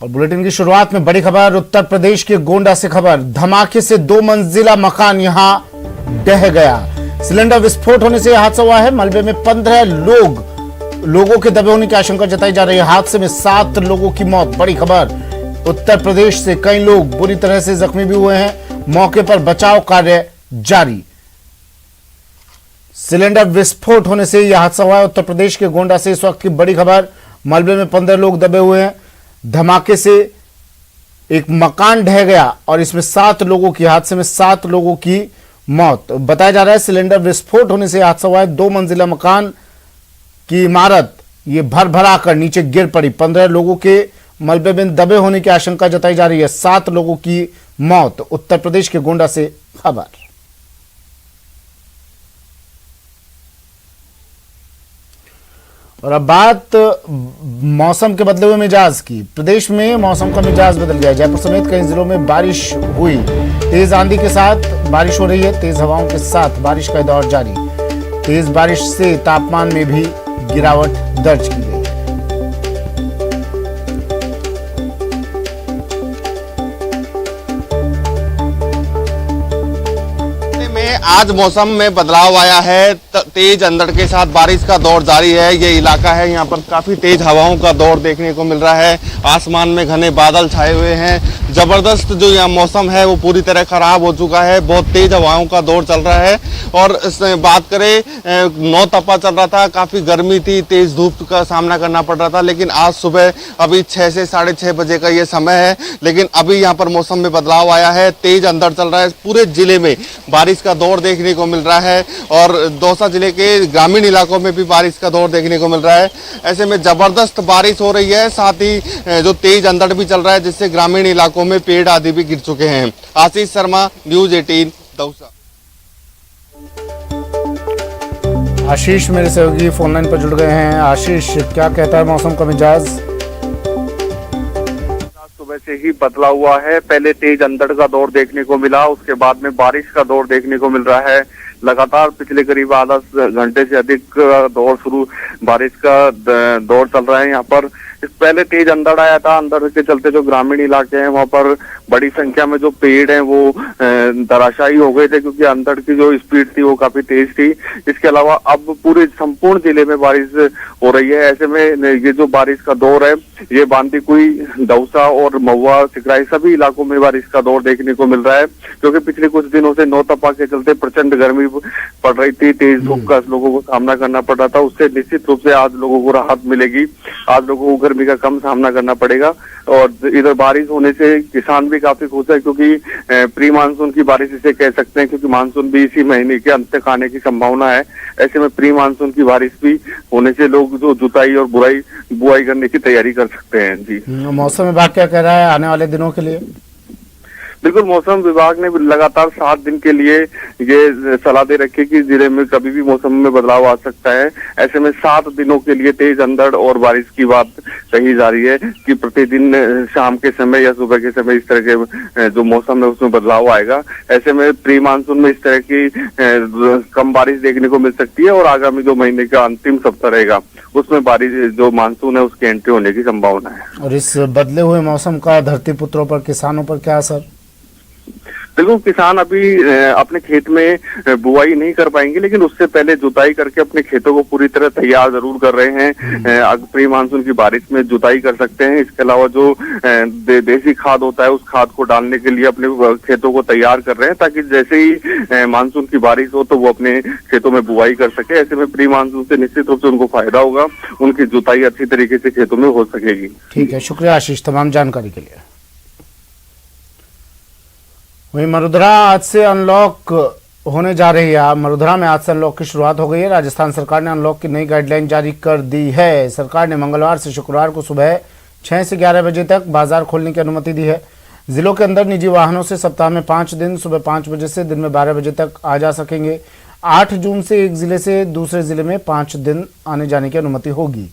और बुलेटिन की शुरुआत में बड़ी खबर उत्तर प्रदेश के गोंडा से खबर। धमाके से 2 मंजिला मकान यहां ढह गया। सिलेंडर विस्फोट होने से हादसा हुआ है। मलबे में 15 लोगों के दबे होने की आशंका जताई जा रही है। हादसे में 7 लोगों की मौत। बड़ी खबर उत्तर प्रदेश से कई लोग बुरी तरह से जख्मी भी हुए हैं। मौके पर बचाव कार्य जारी। सिलेंडर विस्फोट होने से यह हादसा हुआ है। उत्तर प्रदेश के गोंडा से इस वक्त की बड़ी खबर। मलबे में 15 लोग दबे हुए हैं। धमाके से एक मकान ढह गया और इसमें 7 लोगों की, हादसे में 7 लोगों की मौत। बताया जा रहा है सिलेंडर विस्फोट होने से हादसा हुआ है। 2 मंजिला मकान की इमारत ये भर कर नीचे गिर पड़ी। 15 लोगों के मलबे में दबे होने की आशंका जताई जा रही है। 7 लोगों की मौत। उत्तर प्रदेश के गोंडा से खबर। और अब बात मौसम के बदले हुए मिजाज की। प्रदेश में मौसम का मिजाज बदल गया। जयपुर समेत कई जिलों में बारिश हुई। तेज आंधी के साथ बारिश हो रही है। तेज हवाओं के साथ बारिश का दौर जारी। तेज बारिश से तापमान में भी गिरावट दर्ज की गई। आज मौसम में बदलाव आया है। तेज अंधड़ के साथ बारिश का दौर जारी है। ये इलाका है, यहाँ पर काफी तेज हवाओं का दौर देखने को मिल रहा है। आसमान में घने बादल छाए हुए हैं। जबरदस्त जो यहाँ मौसम है वो पूरी तरह खराब हो चुका है। बहुत तेज हवाओं का दौर चल रहा है। और बात करें, नौ तपा चल रहा था, काफी गर्मी थी, तेज धूप का सामना करना पड़ रहा था। लेकिन आज सुबह अभी 6 से 6:30 बजे का ये समय है। लेकिन अभी यहाँ पर मौसम में बदलाव आया है। तेज अंधड़ चल रहा है। पूरे जिले में बारिश का दौर देखने को मिल रहा है और दौसा जिले के ग्रामीण इलाकों में भी बारिश का दौर देखने को मिल रहा है। ऐसे में जबरदस्त बारिश हो रही है। साथ ही जो तेज अंधड़ भी चल रहा है, जिससे ग्रामीण इलाकों में पेड़ आदि भी गिर चुके हैं। आशीष शर्मा, न्यूज़ 18 दौसा। आशीष मेरे सहयोगी फोन लाइन पर जुड़ गए हैं। आशीष, क्या कहता है मौसम का मिजाज? सुबह से ही बदला हुआ है। पहले तेज अंधड़ का दौर देखने को मिला, उसके बाद में बारिश का दौर देखने को मिल रहा है। लगातार पिछले करीब आधा घंटे से अधिक दौर बारिश का दौर चल रहा है यहाँ पर। पहले तेज अंधड़ आया था। अंधड़ के चलते जो ग्रामीण इलाके हैं वहां पर बड़ी संख्या में जो पेड़ हैं वो धराशायी हो गए थे, क्योंकि अंधड़ की जो स्पीड थी वो काफी तेज थी। इसके अलावा अब पूरे संपूर्ण जिले में बारिश हो रही है। ऐसे में ये जो बारिश का दौर है, ये बांदीकुई, दौसा और महुआ, सिकराई सभी इलाकों में बारिश का दौर देखने को मिल रहा है। क्योंकि पिछले कुछ दिनों से नौ तपा के चलते प्रचंड गर्मी पड़ रही थी, तेज धूप का लोगों को सामना करना पड़ रहा था। उससे निश्चित रूप से आज लोगों को राहत मिलेगी। आज लोगों को गर्मी का कम सामना करना पड़ेगा। और इधर बारिश होने से किसान भी काफी खुश है, क्योंकि प्री मानसून की बारिश इसे कह सकते हैं, क्योंकि मानसून भी इसी महीने के अंत तक आने की संभावना है। ऐसे में प्री मानसून की बारिश भी होने से लोग जो जुताई और बुआई करने की तैयारी कर सकते हैं। जी, मौसम विभाग क्या कह रहा है आने वाले दिनों के लिए? बिल्कुल, मौसम विभाग ने लगातार 7 दिन के लिए ये सलाह दे रखी कि जिले में कभी भी मौसम में बदलाव आ सकता है। ऐसे में 7 दिनों के लिए तेज अंधड़ और बारिश की बात कही जा रही है कि प्रतिदिन शाम के समय या सुबह के समय इस तरह के जो मौसम है उसमें बदलाव आएगा। ऐसे में प्री मानसून में इस तरह की कम बारिश देखने को मिल सकती है और आगामी जो महीने का अंतिम सप्ताह रहेगा उसमें बारिश जो मानसून है उसकी एंट्री होने की संभावना है। और इस बदले हुए मौसम का धरती पुत्रों पर, किसानों पर क्या असर? देखो, किसान अभी अपने खेत में बुआई नहीं कर पाएंगे, लेकिन उससे पहले जुताई करके अपने खेतों को पूरी तरह तैयार जरूर कर रहे हैं। प्री मानसून की बारिश में जुताई कर सकते हैं। इसके अलावा जो देसी खाद होता है उस खाद को डालने के लिए अपने खेतों को तैयार कर रहे हैं, ताकि जैसे ही मानसून की बारिश हो तो वो अपने खेतों में बुआई कर सके। ऐसे में प्री मानसून से निश्चित रूप से उनको फायदा होगा, उनकी जुताई अच्छी तरीके से खेतों में हो सकेगी। ठीक है, शुक्रिया आशीष तमाम जानकारी के लिए। वहीं मरुधरा आज से अनलॉक होने जा रही है। मरुधरा में आज से अनलॉक की शुरुआत हो गई है। राजस्थान सरकार ने अनलॉक की नई गाइडलाइन जारी कर दी है। सरकार ने मंगलवार से शुक्रवार को सुबह 6 से 11 बजे तक बाजार खोलने की अनुमति दी है। जिलों के अंदर निजी वाहनों से सप्ताह में 5 दिन सुबह 5 बजे से दिन में 12 बजे तक आ जा सकेंगे। 8 जून से एक जिले से दूसरे जिले में 5 दिन आने जाने की अनुमति होगी।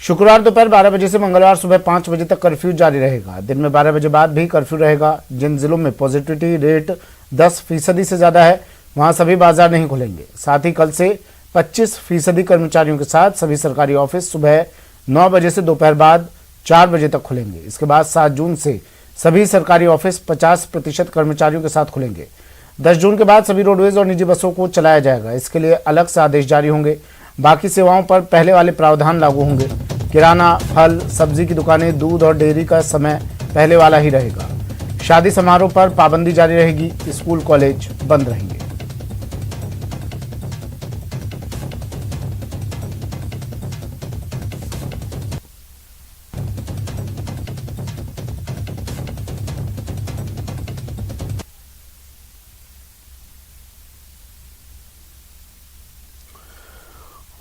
शुक्रवार दोपहर 12 बजे से मंगलवार सुबह 5 बजे तक कर्फ्यू जारी रहेगा। दिन में 12 बजे बाद भी कर्फ्यू रहेगा। जिन जिलों में पॉजिटिविटी रेट 10% से ज्यादा है वहां सभी बाजार नहीं खुलेंगे। साथ ही कल से 25% कर्मचारियों के साथ सभी सरकारी ऑफिस सुबह 9 बजे से दोपहर बाद 4 बजे तक खुलेंगे। इसके बाद 7 जून से सभी सरकारी ऑफिस 50% कर्मचारियों के साथ खुलेंगे। 10 जून के बाद सभी रोडवेज और निजी बसों को चलाया जाएगा। इसके लिए अलग से आदेश जारी होंगे। बाकी सेवाओं पर पहले वाले प्रावधान लागू होंगे। किराना, फल, सब्जी की दुकानें, दूध और डेयरी का समय पहले वाला ही रहेगा। शादी समारोह पर पाबंदी जारी रहेगी। स्कूल, कॉलेज बंद रहेंगे।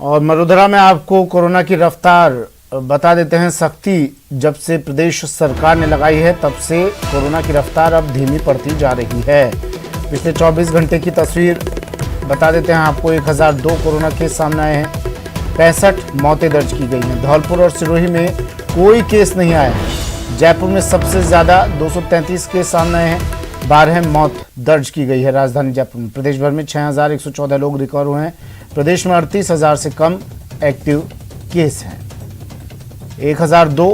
और मरुधरा में आपको कोरोना की रफ्तार बता देते हैं। सख्ती जब से प्रदेश सरकार ने लगाई है तब से कोरोना की रफ्तार अब धीमी पड़ती जा रही है। पिछले 24 घंटे की तस्वीर बता देते हैं आपको। 1002 कोरोना केस सामने आए हैं। 65 मौतें दर्ज की गई हैं। धौलपुर और सिरोही में कोई केस नहीं आया है। जयपुर में सबसे ज़्यादा 233 केस सामने आए हैं। 12 मौत दर्ज की गई है राजधानी जयपुर में। प्रदेश भर में 6114 लोग रिकवर हुए हैं। प्रदेश में 38,000 से कम एक्टिव केस हैं। 1002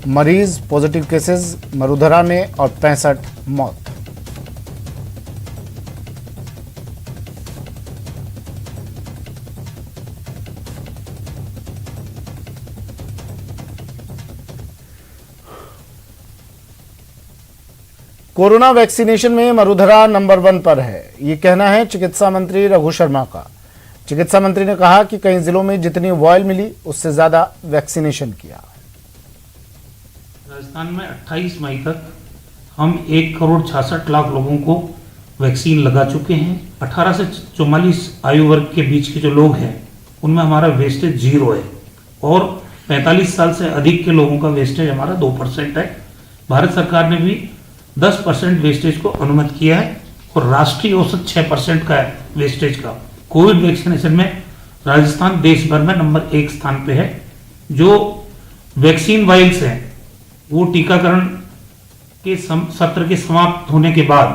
मरीज पॉजिटिव केसेस मरुधरा में और 65 मौत। कोरोना वैक्सीनेशन में मरुधरा नंबर 1 पर है, ये कहना है चिकित्सा मंत्री रघु शर्मा का। चिकित्सा मंत्री ने कहा कि कई जिलों में जितनी वॉयल मिली उससे ज्यादा वैक्सीनेशन किया। राजस्थान में 28 मई तक हम 1,66,00,000 लोगों को वैक्सीन लगा चुके हैं। 18 से 44 आयु वर्ग के बीच के जो लोग हैं उनमें हमारा वेस्टेज 0 है और 45 साल से अधिक के लोगों का वेस्टेज हमारा 2% है। भारत सरकार ने भी 10% वेस्टेज को अनुमति किया है और राष्ट्रीय औसत 6% का है वेस्टेज का। कोविड वैक्सीनेशन में राजस्थान देश भर में नंबर 1 स्थान पे है। जो वैक्सीन वाइल्स हैं वो टीकाकरण के सत्र के समाप्त होने के बाद,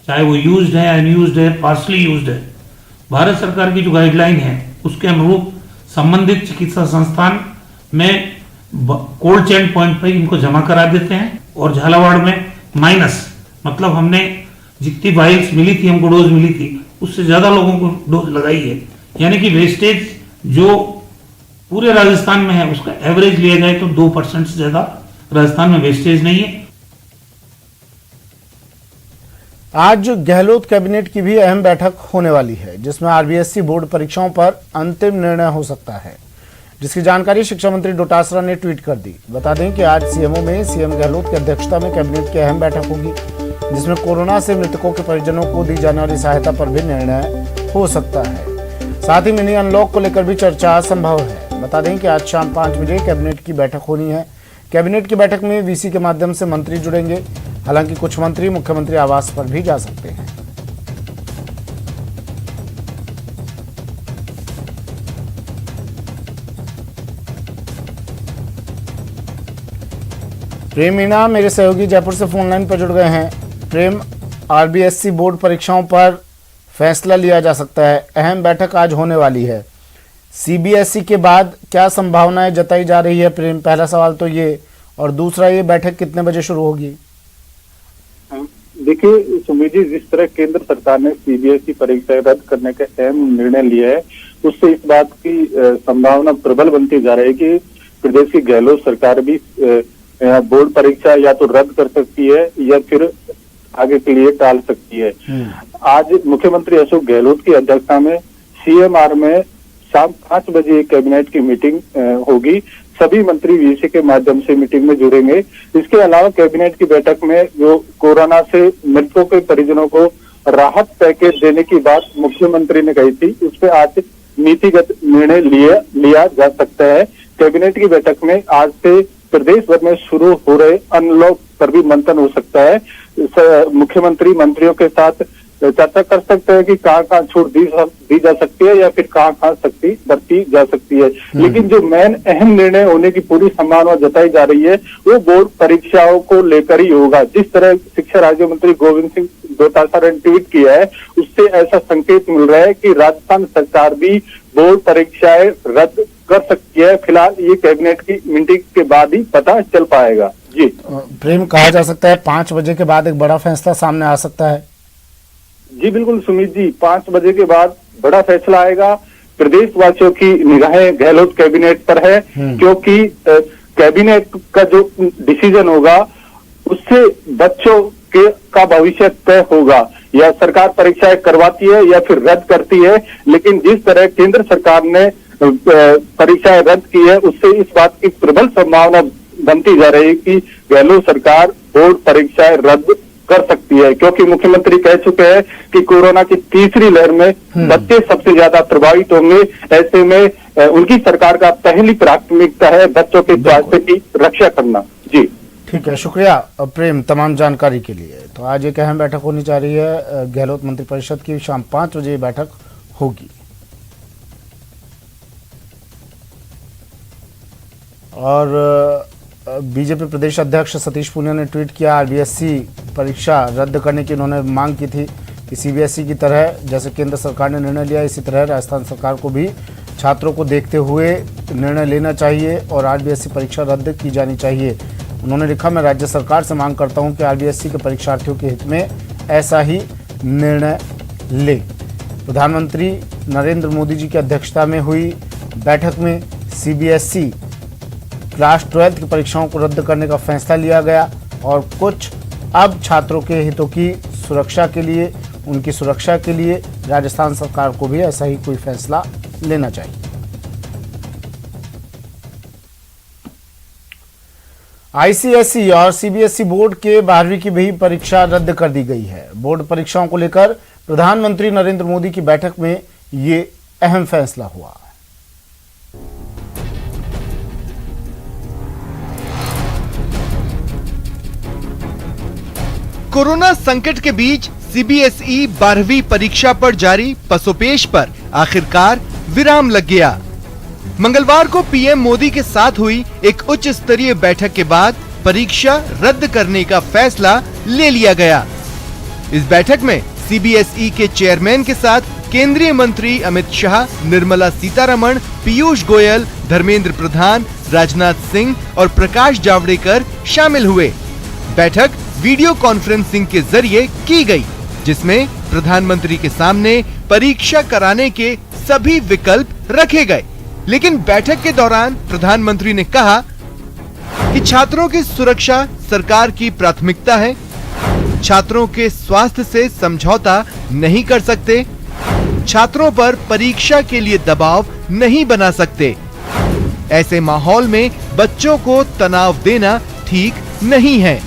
चाहे वो यूज्ड है, अनयूज्ड है, पार्शली यूज्ड है, भारत सरकार की जो गाइडलाइन है उसके अनुरूप संबंधित चिकित्सा संस्थान में कोल्ड चेन पॉइंट पर इनको जमा करा देते हैं। और झालावाड़ में माइनस, मतलब हमने जितनी वाइल्स मिली थी, हमको डोज मिली थी, उससे ज्यादा लोगों को डोज लगाई है। यानी कि वेस्टेज जो पूरे राजस्थान में है उसका एवरेज लिया जाए तो 2% से ज्यादा राजस्थान में वेस्टेज नहीं है। आज गहलोत कैबिनेट की भी अहम बैठक होने वाली है जिसमें आरबीएससी बोर्ड परीक्षाओं पर अंतिम निर्णय हो सकता है, जिसकी जानकारी शिक्षा मंत्री डोटासरा ने ट्वीट कर दी। बता दें कि आज सीएमओ में सीएम गहलोत की अध्यक्षता में कैबिनेट की अहम बैठक होगी जिसमें कोरोना से मृतकों के परिजनों को दी जाने वाली सहायता पर भी निर्णय हो सकता है। साथ ही मिनी अनलॉक को लेकर भी चर्चा संभव है। बता दें कि आज शाम 5 बजे कैबिनेट की बैठक होनी है। कैबिनेट की बैठक में वीसी के माध्यम से मंत्री जुड़ेंगे। हालांकि कुछ मंत्री मुख्यमंत्री आवास पर भी जा सकते हैं। प्रेम मीना मेरे सहयोगी जयपुर से फोन लाइन पर जुड़ गए हैं। प्रेम, आरबीएससी बोर्ड परीक्षाओं पर फैसला लिया जा सकता है, अहम बैठक आज होने वाली है। सीबीएसई के बाद क्या संभावनाएं जताई जा रही है? प्रेम, पहला सवाल तो ये, और दूसरा ये बैठक कितने बजे शुरू होगी? देखिए सुमित जी, जिस तरह केंद्र सरकार ने सीबीएसई परीक्षा रद्द करने का अहम निर्णय लिया है उससे इस बात की संभावना प्रबल बनती जा रही है कि प्रदेश की गहलोत सरकार भी बोर्ड परीक्षा या तो रद्द कर सकती है या फिर आगे के लिए टाल सकती है। आज मुख्यमंत्री अशोक गहलोत की अध्यक्षता में सीएमआर में शाम 5 बजे कैबिनेट की मीटिंग होगी। सभी मंत्री वीसी के माध्यम से मीटिंग में जुड़ेंगे। इसके अलावा कैबिनेट की बैठक में जो कोरोना से मृतकों के परिजनों को राहत पैकेज देने की बात मुख्यमंत्री ने कही थी, उस पर आज नीतिगत निर्णय लिया जा सकता है। कैबिनेट की बैठक में आज से प्रदेश भर में शुरू हो रहे अनलॉक पर भी मंथन हो सकता है। मुख्यमंत्री मंत्रियों के साथ चर्चा कर सकते हैं कि कहाँ छूट दी जा सकती है या फिर कहाँ सख्ती बरती जा सकती है। लेकिन जो मेन अहम निर्णय होने की पूरी संभावना जताई जा रही है वो बोर्ड परीक्षाओं को लेकर ही होगा। जिस तरह शिक्षा राज्य मंत्री गोविंद सिंह डोटासरा ने ट्वीट किया है उससे ऐसा संकेत मिल रहा है कि राजस्थान सरकार भी बोर्ड परीक्षाएं रद्द कर सकती है, फिलहाल ये कैबिनेट की मीटिंग के बाद ही पता चल पाएगा। जी प्रेम, कहा जा सकता है 5 बजे के बाद एक बड़ा फैसला सामने आ सकता है। जी बिल्कुल सुमित जी, 5 बजे के बाद बड़ा फैसला आएगा। प्रदेशवासियों की निगाहें गहलोत कैबिनेट पर है, क्योंकि कैबिनेट का जो डिसीजन होगा उससे बच्चों के का भविष्य तय होगा। या सरकार परीक्षाएं करवाती है या फिर रद्द करती है, लेकिन जिस तरह केंद्र सरकार ने परीक्षाएं रद्द की है उससे इस बात की प्रबल संभावना बनती जा रही है कि गहलोत सरकार बोर्ड परीक्षाएं रद्द कर सकती है, क्योंकि मुख्यमंत्री कह चुके हैं कि कोरोना की तीसरी लहर में बच्चे सबसे ज्यादा प्रभावित होंगे। ऐसे में उनकी सरकार का पहली प्राथमिकता है बच्चों के स्वास्थ्य की रक्षा करना। जी ठीक है, शुक्रिया प्रेम तमाम जानकारी के लिए। तो आज एक अहम बैठक होने जा रही है गहलोत मंत्रिपरिषद की, शाम 5 बजे बैठक होगी। और बीजेपी प्रदेश अध्यक्ष सतीश पूनिया ने ट्वीट किया, आरबीएसई परीक्षा रद्द करने की उन्होंने मांग की थी कि सीबीएसई की तरह जैसे केंद्र सरकार ने निर्णय लिया, इसी तरह राजस्थान सरकार को भी छात्रों को देखते हुए निर्णय लेना चाहिए और आरबीएसई परीक्षा रद्द की जानी चाहिए। उन्होंने लिखा, मैं राज्य सरकार से मांग करता हूं कि आरबीएसई के परीक्षार्थियों के हित में ऐसा ही निर्णय ले। प्रधानमंत्री नरेंद्र मोदी जी की अध्यक्षता में हुई बैठक में सीबीएसई क्लास 12 की परीक्षाओं को रद्द करने का फैसला लिया गया और कुछ अब छात्रों के हितों की सुरक्षा के लिए, उनकी सुरक्षा के लिए राजस्थान सरकार को भी ऐसा ही कोई फैसला लेना चाहिए। आईसीएसई और सीबीएसई बोर्ड के 12वीं की भी परीक्षा रद्द कर दी गई है। बोर्ड परीक्षाओं को लेकर प्रधानमंत्री नरेंद्र मोदी की बैठक में ये अहम फैसला हुआ। कोरोना संकट के बीच सीबीएसई 12वीं परीक्षा पर जारी पसोपेश पर आखिरकार विराम लग गया। मंगलवार को पीएम मोदी के साथ हुई एक उच्च स्तरीय बैठक के बाद परीक्षा रद्द करने का फैसला ले लिया गया। इस बैठक में सीबीएसई के चेयरमैन के साथ केंद्रीय मंत्री अमित शाह, निर्मला सीतारमण, पीयूष गोयल, धर्मेंद्र प्रधान, राजनाथ सिंह और प्रकाश जावड़ेकर शामिल हुए। बैठक वीडियो कॉन्फ्रेंसिंग के जरिए की गई, जिसमें प्रधानमंत्री के सामने परीक्षा कराने के सभी विकल्प रखे गए। लेकिन बैठक के दौरान प्रधानमंत्री ने कहा कि छात्रों की सुरक्षा सरकार की प्राथमिकता है, छात्रों के स्वास्थ्य से समझौता नहीं कर सकते, छात्रों पर परीक्षा के लिए दबाव नहीं बना सकते। ऐसे माहौल में बच्चों को तनाव देना ठीक नहीं है।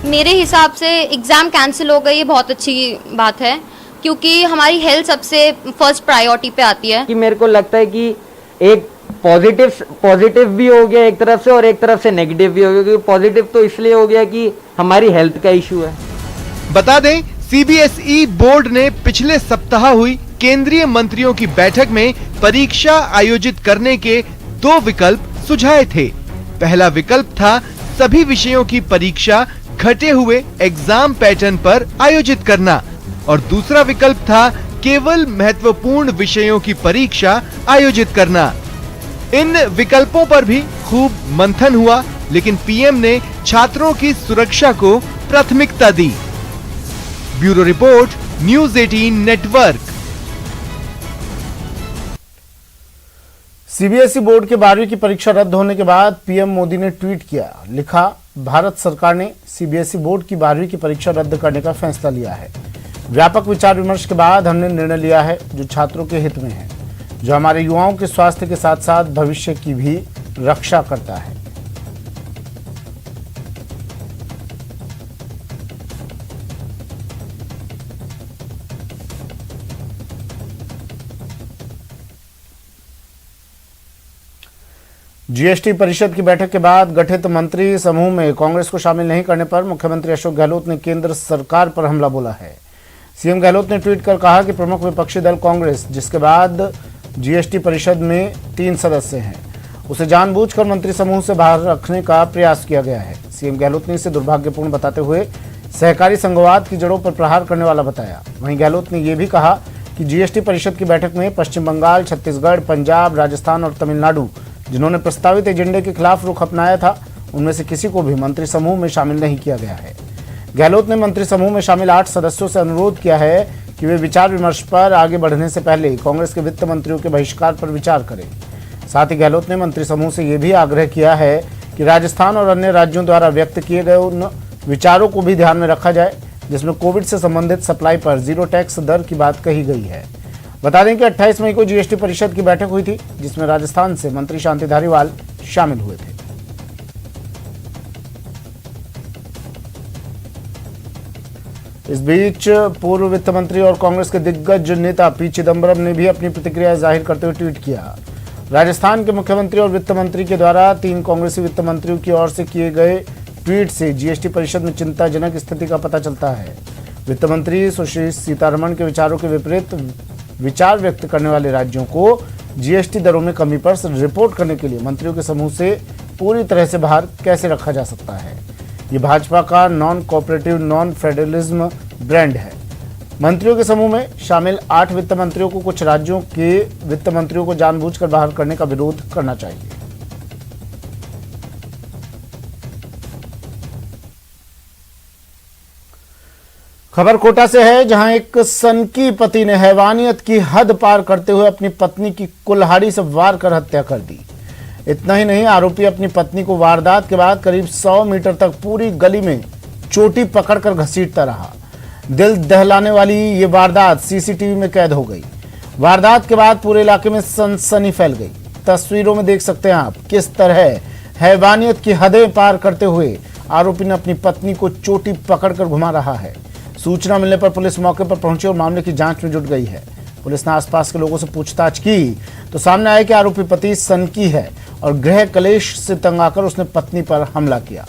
मेरे हिसाब से एग्जाम कैंसिल हो गई, ये बहुत अच्छी बात है, क्योंकि हमारी हेल्थ सबसे फर्स्ट प्रायोरिटी पे आती है। कि मेरे को लगता है कि एक पॉजिटिव भी हो गया एक तरफ से और एक तरफ से नेगेटिव भी हो गया, क्योंकि पॉजिटिव तो इसलिए हो गया कि हमारी हेल्थ का इशू है। बता दें, सीबीएसई बोर्ड ने पिछले सप्ताह हुई केंद्रीय मंत्रियों की बैठक में परीक्षा आयोजित करने के 2 विकल्प सुझाए थे। पहला विकल्प था सभी विषयों की परीक्षा घटे हुए एग्जाम पैटर्न पर आयोजित करना और दूसरा विकल्प था केवल महत्वपूर्ण विषयों की परीक्षा आयोजित करना। इन विकल्पों पर भी खूब मंथन हुआ, लेकिन पीएम ने छात्रों की सुरक्षा को प्राथमिकता दी। Bureau report, news 18 network. CBSE board के 12वीं की परीक्षा रद्द होने के बाद पीएम मोदी ने ट्वीट किया, लिखा, भारत सरकार ने सीबीएसई बोर्ड की 12वीं की परीक्षा रद्द करने का फैसला लिया है। व्यापक विचार विमर्श के बाद हमने निर्णय लिया है जो छात्रों के हित में है, जो हमारे युवाओं के स्वास्थ्य के साथ साथ भविष्य की भी रक्षा करता है। जीएसटी परिषद की बैठक के बाद गठित मंत्री समूह में कांग्रेस को शामिल नहीं करने पर मुख्यमंत्री अशोक गहलोत ने केंद्र सरकार पर हमला बोला है। सीएम गहलोत ने ट्वीट कर कहा कि प्रमुख विपक्षी दल कांग्रेस, जिसके बाद जीएसटी परिषद में 3 सदस्य हैं, उसे जानबूझकर मंत्री समूह से बाहर रखने का प्रयास किया गया है। सीएम गहलोत ने इसे दुर्भाग्यपूर्ण बताते हुए सहकारी संघवाद की जड़ों पर प्रहार करने वाला बताया। वहीं गहलोत ने यह भी कहा कि जीएसटी परिषद की बैठक में पश्चिम बंगाल, छत्तीसगढ़, पंजाब, राजस्थान और तमिलनाडु जिन्होंने प्रस्तावित एजेंडे के खिलाफ रुख अपनाया था, उनमें से किसी को भी मंत्री समूह में शामिल नहीं किया गया है। गहलोत ने मंत्री समूह में शामिल 8 सदस्यों से अनुरोध किया है कि वे विचार विमर्श पर आगे बढ़ने से पहले कांग्रेस के वित्त मंत्रियों के बहिष्कार पर विचार करें। साथ ही गहलोत ने मंत्री समूह से यह भी आग्रह किया है कि राजस्थान और अन्य राज्यों द्वारा व्यक्त किए गए उन विचारों को भी ध्यान में रखा जाए जिसमें कोविड से संबंधित सप्लाई पर जीरो टैक्स दर की बात कही गई है। बता दें कि 28 मई को जीएसटी परिषद की बैठक हुई थी जिसमें राजस्थान से मंत्री शांति धारीवाल शामिल हुए थे। इस बीच पूर्व वित्त मंत्री और कांग्रेस के दिग्गज नेता पी चिदम्बरम ने भी अपनी प्रतिक्रिया जाहिर करते हुए ट्वीट किया। राजस्थान के मुख्यमंत्री और वित्त मंत्री के द्वारा 3 कांग्रेसी वित्त मंत्रियों की ओर से किए गए ट्वीट से जीएसटी परिषद में चिंताजनक स्थिति का पता चलता है। वित्त मंत्री सुश्री सीतारमण के विचारों के विपरीत विचार व्यक्त करने वाले राज्यों को जीएसटी दरों में कमी पर रिपोर्ट करने के लिए मंत्रियों के समूह से पूरी तरह से बाहर कैसे रखा जा सकता है। ये भाजपा का non cooperative non federalism brand है। मंत्रियों के समूह में शामिल 8 वित्त मंत्रियों को कुछ राज्यों के वित्त मंत्रियों को जानबूझकर बाहर करने का विरोध करना चाहिए। खबर कोटा से है, जहां एक सनकी पति ने हैवानियत की हद पार करते हुए अपनी पत्नी की कुल्हाड़ी से वार कर हत्या कर दी। इतना ही नहीं, आरोपी अपनी पत्नी को वारदात के बाद करीब 100 मीटर तक पूरी गली में चोटी पकड़कर घसीटता रहा। दिल दहलाने वाली ये वारदात सीसीटीवी में कैद हो गई। वारदात के बाद पूरे इलाके में सनसनी फैल गई। तस्वीरों में देख सकते हैं आप किस तरह हैवानियत की हदें पार करते हुए आरोपी ने अपनी पत्नी को चोटी पकड़कर घुमा रहा है। सूचना मिलने पर पुलिस मौके पर पहुंची और मामले की जांच में जुट गई है। पुलिस ने आसपास के लोगों से पूछताछ की तो सामने आया कि आरोपी पति सनकी है और गृह कलेश से तंग आकर उसने पत्नी पर हमला किया।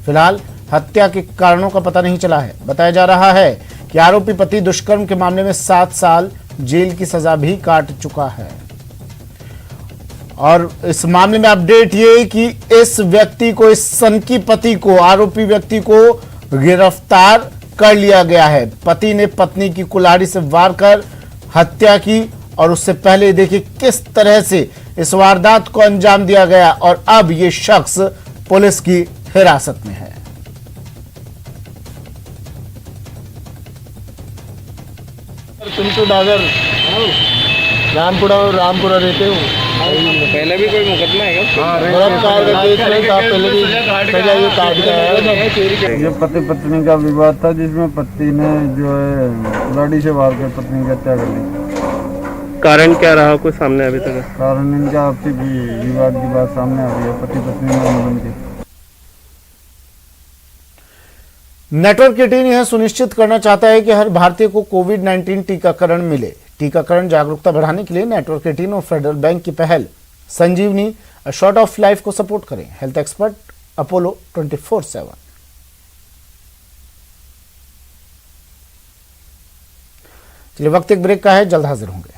फिलहाल हत्या के कारणों का पता नहीं चला है। बताया जा रहा है कि आरोपी पति दुष्कर्म के मामले में 7 साल जेल की सजा भी काट चुका है। और इस मामले में अपडेट ये कि इस व्यक्ति को, इस सनकी पति को, आरोपी व्यक्ति को गिरफ्तार कर लिया गया है। पति ने पत्नी की कुल्हाड़ी से वार कर हत्या की और उससे पहले देखिए किस तरह से इस वारदात को अंजाम दिया गया और अब ये शख्स पुलिस की हिरासत में है। पिंटू डागर रामपुरा रहते हो। पहले भी कोई मुकदमा है क्या? बलात्कार का केस में था, पहले भी सजा ये काट गया है। ये पति पत्नी का विवाद था जिसमें पति ने जो है कुल्हाड़ी से वार कर पत्नी की हत्या कर ली। कारण क्या रहा कुछ सामने अभी तक? कारण इनका आपसी विवाद की बात सामने आ रही है। पति पत्नी में अनबन की। नेटवर्क 18 यह सुनिश्चित करना चाहता है कि हर भारतीय को कोविड-19 टीकाकरण मिले। टीकाकरण जागरूकता बढ़ाने के लिए नेटवर्क 18 और फेडरल बैंक की पहल संजीवनी अ शॉट ऑफ लाइफ को सपोर्ट करें। Health expert Apollo 24/7। चलिए, वक्त एक ब्रेक का है, जल्द हाजिर होंगे।